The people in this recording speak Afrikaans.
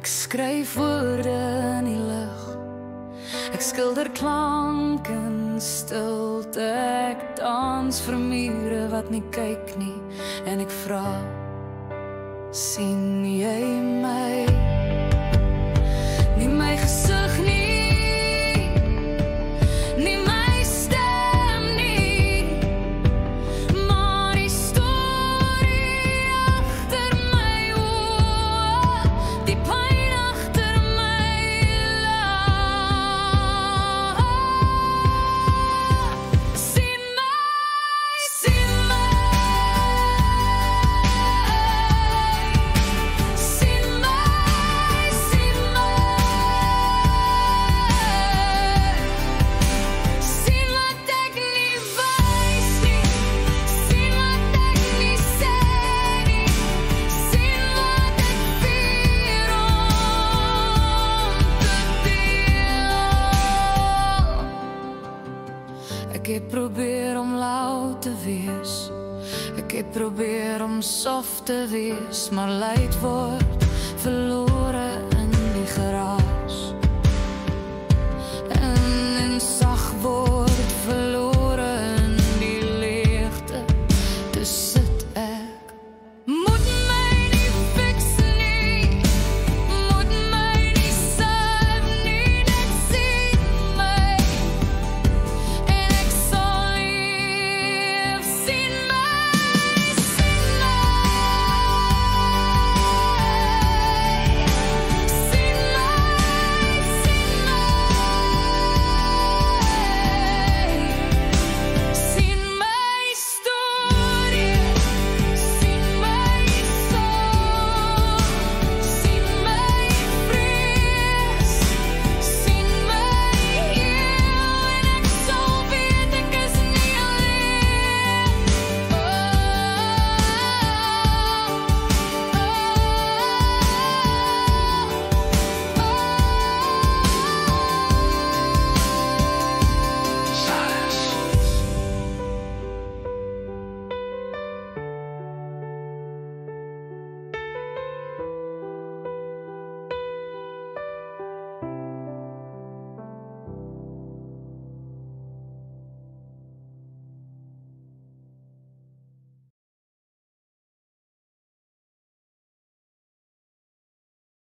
Ek skryf woorde in die lug. Ek skilder klank in stilte. Ek dans vir mure wat nie kyk nie. En ek vra, sien jy my? Nie my gesig nie, nie my stem nie, maar die storie agter my oë, die pyn agter my laag. Sien my, sien my, sien my, sien my, sien wat ek nie wys nie, sien wat ek nie sê nie, sien wat ek vier om te deel. Ek het probeer om loud te wees, ek het probeer om soft te wees, maar luid word verlore